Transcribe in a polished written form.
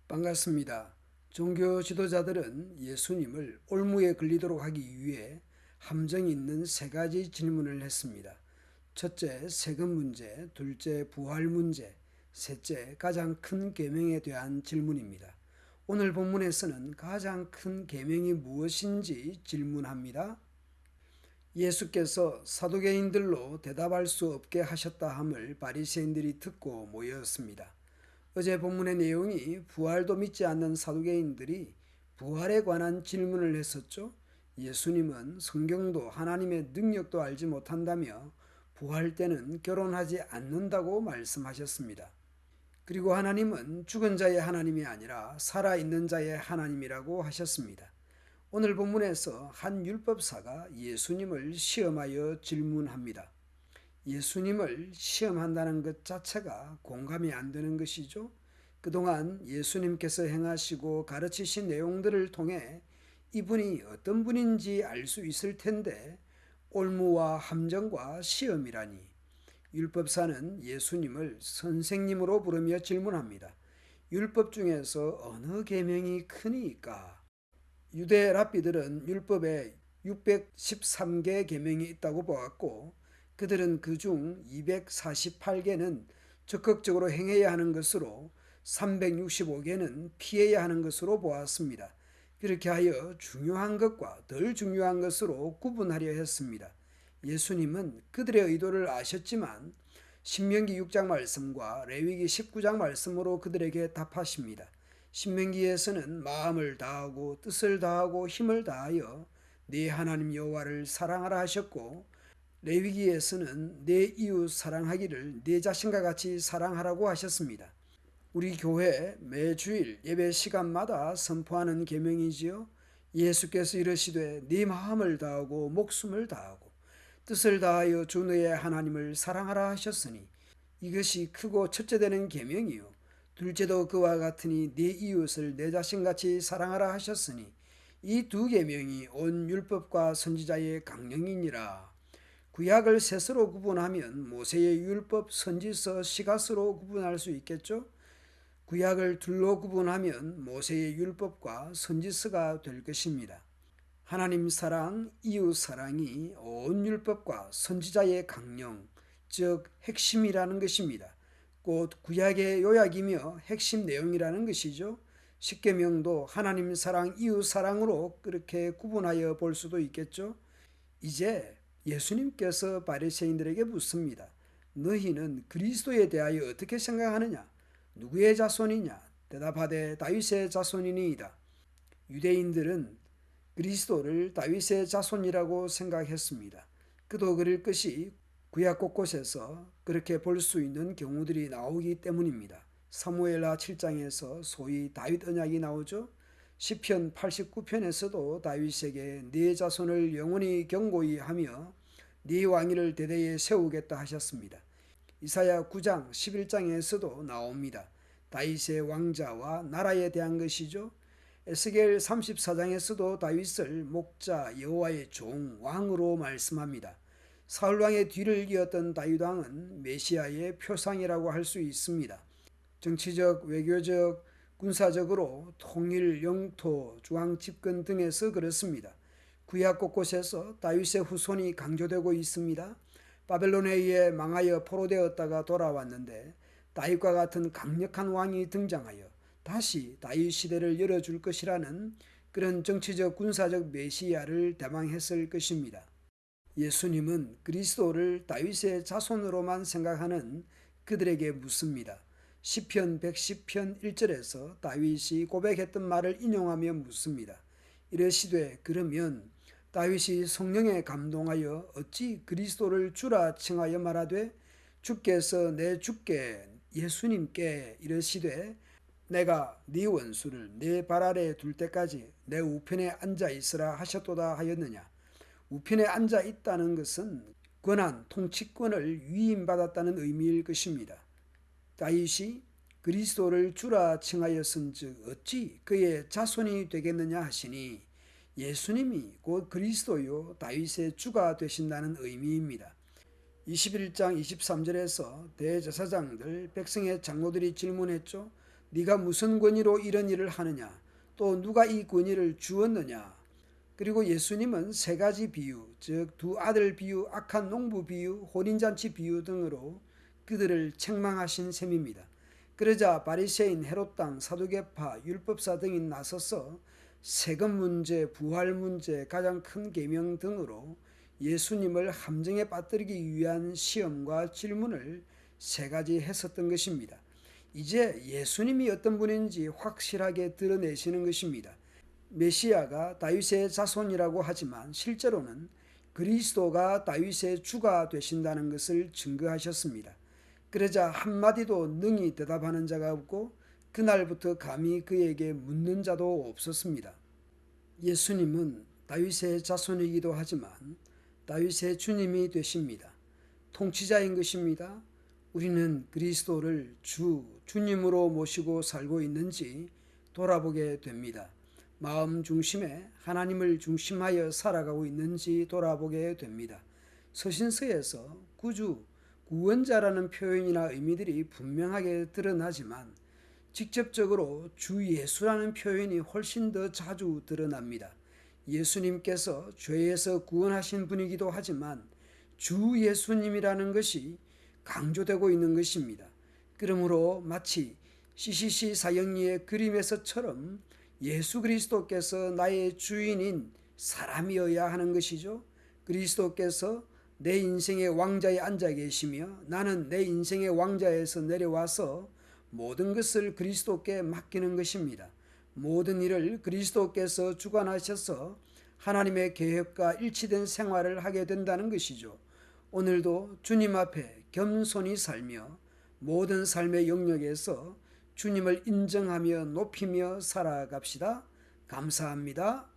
반갑습니다. 종교 지도자들은 예수님을 올무에 걸리도록 하기 위해 함정이 있는 세 가지 질문을 했습니다. 첫째, 세금 문제, 둘째, 부활 문제, 셋째, 가장 큰 계명에 대한 질문입니다. 오늘 본문에서는 가장 큰 계명이 무엇인지 질문합니다. 예수께서 사두개인들로 대답할 수 없게 하셨다 함을 바리새인들이 듣고 모였습니다. 어제 본문의 내용이 부활도 믿지 않는 사두개인들이 부활에 관한 질문을 했었죠. 예수님은 성경도 하나님의 능력도 알지 못한다며 부활 때는 결혼하지 않는다고 말씀하셨습니다. 그리고 하나님은 죽은 자의 하나님이 아니라 살아있는 자의 하나님이라고 하셨습니다. 오늘 본문에서 한 율법사가 예수님을 시험하여 질문합니다. 예수님을 시험한다는 것 자체가 공감이 안 되는 것이죠. 그동안 예수님께서 행하시고 가르치신 내용들을 통해 이분이 어떤 분인지 알 수 있을 텐데 올무와 함정과 시험이라니. 율법사는 예수님을 선생님으로 부르며 질문합니다. 율법 중에서 어느 계명이 크니까? 유대 랍비들은 율법에 613개 계명이 있다고 보았고 그들은 그중 248개는 적극적으로 행해야 하는 것으로 365개는 피해야 하는 것으로 보았습니다. 그렇게 하여 중요한 것과 덜 중요한 것으로 구분하려 했습니다. 예수님은 그들의 의도를 아셨지만 신명기 6장 말씀과 레위기 19장 말씀으로 그들에게 답하십니다. 신명기에서는 마음을 다하고 뜻을 다하고 힘을 다하여 네 하나님 여호와를 사랑하라 하셨고 레위기에서는 내 이웃 사랑하기를 내 자신과 같이 사랑하라고 하셨습니다. 우리 교회 매주일 예배 시간마다 선포하는 계명이지요. 예수께서 이르시되 네 마음을 다하고 목숨을 다하고 뜻을 다하여 주 너의 하나님을 사랑하라 하셨으니 이것이 크고 첫째 되는 계명이요 둘째도 그와 같으니 네 이웃을 내 자신같이 사랑하라 하셨으니 이 두 계명이 온 율법과 선지자의 강령이니라. 구약을 셋으로 구분하면 모세의 율법, 선지서, 시가서로 구분할 수 있겠죠. 구약을 둘로 구분하면 모세의 율법과 선지서가 될 것입니다. 하나님 사랑, 이웃 사랑이 온 율법과 선지자의 강령, 즉 핵심이라는 것입니다. 곧 구약의 요약이며 핵심 내용이라는 것이죠. 십계명도 하나님 사랑, 이웃 사랑으로 그렇게 구분하여 볼 수도 있겠죠. 이제 예수님께서 바리새인들에게 묻습니다. 너희는 그리스도에 대하여 어떻게 생각하느냐? 누구의 자손이냐? 대답하되 다윗의 자손이니이다. 유대인들은 그리스도를 다윗의 자손이라고 생각했습니다. 그도 그럴 것이 구약 곳곳에서 그렇게 볼 수 있는 경우들이 나오기 때문입니다. 사무엘하 7장에서 소위 다윗 언약이 나오죠. 시편 89편에서도 다윗에게 네 자손을 영원히 경고히 하며 네 왕위를 대대에 세우겠다 하셨습니다. 이사야 9장 11장에서도 나옵니다. 다윗의 왕자와 나라에 대한 것이죠. 에스겔 34장에서도 다윗을 목자, 여호와의 종, 왕으로 말씀합니다. 사울왕의 뒤를 이었던 다윗왕은 메시아의 표상이라고 할 수 있습니다. 정치적, 외교적, 군사적으로 통일, 영토, 중앙 집권 등에서 그렇습니다. 구약 곳곳에서 다윗의 후손이 강조되고 있습니다. 바벨론에 의해 망하여 포로되었다가 돌아왔는데 다윗과 같은 강력한 왕이 등장하여 다시 다윗 시대를 열어줄 것이라는 그런 정치적 군사적 메시아를 대망했을 것입니다. 예수님은 그리스도를 다윗의 자손으로만 생각하는 그들에게 묻습니다. 시편 110편 1절에서 다윗이 고백했던 말을 인용하며 묻습니다. 이르시되 그러면 다윗이 성령에 감동하여 어찌 그리스도를 주라 칭하여 말하되 주께서 내 주께 예수님께 이르시되 내가 네 원수를 내 발 아래에 둘 때까지 내 우편에 앉아 있으라 하셨도다 하였느냐. 우편에 앉아 있다는 것은 권한, 통치권을 위임받았다는 의미일 것입니다. 다윗이 그리스도를 주라 칭하였은즉 어찌 그의 자손이 되겠느냐 하시니 예수님이 곧 그리스도요 다윗의 주가 되신다는 의미입니다. 21장 23절에서 대제사장들 백성의 장로들이 질문했죠. 네가 무슨 권위로 이런 일을 하느냐? 또 누가 이 권위를 주었느냐? 그리고 예수님은 세 가지 비유, 즉 두 아들 비유, 악한 농부 비유, 혼인잔치 비유 등으로 그들을 책망하신 셈입니다. 그러자 바리새인, 헤롯당, 사두개파, 율법사 등이 나서서 세금 문제, 부활 문제, 가장 큰 계명 등으로 예수님을 함정에 빠뜨리기 위한 시험과 질문을 세 가지 했었던 것입니다. 이제 예수님이 어떤 분인지 확실하게 드러내시는 것입니다. 메시아가 다윗의 자손이라고 하지만 실제로는 그리스도가 다윗의 주가 되신다는 것을 증거하셨습니다. 그러자 한마디도 능히 대답하는 자가 없고 그날부터 감히 그에게 묻는 자도 없었습니다. 예수님은 다윗의 자손이기도 하지만 다윗의 주님이 되십니다. 통치자인 것입니다. 우리는 그리스도를 주님으로 모시고 살고 있는지 돌아보게 됩니다. 마음 중심에 하나님을 중심하여 살아가고 있는지 돌아보게 됩니다. 서신서에서 구주, 구원자라는 표현이나 의미들이 분명하게 드러나지만 직접적으로 주 예수라는 표현이 훨씬 더 자주 드러납니다. 예수님께서 죄에서 구원하신 분이기도 하지만 주 예수님이라는 것이 강조되고 있는 것입니다. 그러므로 마치 CCC 사형리의 그림에서처럼 예수 그리스도께서 나의 주인인 사람이어야 하는 것이죠. 그리스도께서 내 인생의 왕자에 앉아 계시며 나는 내 인생의 왕자에서 내려와서 모든 것을 그리스도께 맡기는 것입니다. 모든 일을 그리스도께서 주관하셔서 하나님의 계획과 일치된 생활을 하게 된다는 것이죠. 오늘도 주님 앞에 겸손히 살며 모든 삶의 영역에서 주님을 인정하며 높이며 살아갑시다. 감사합니다.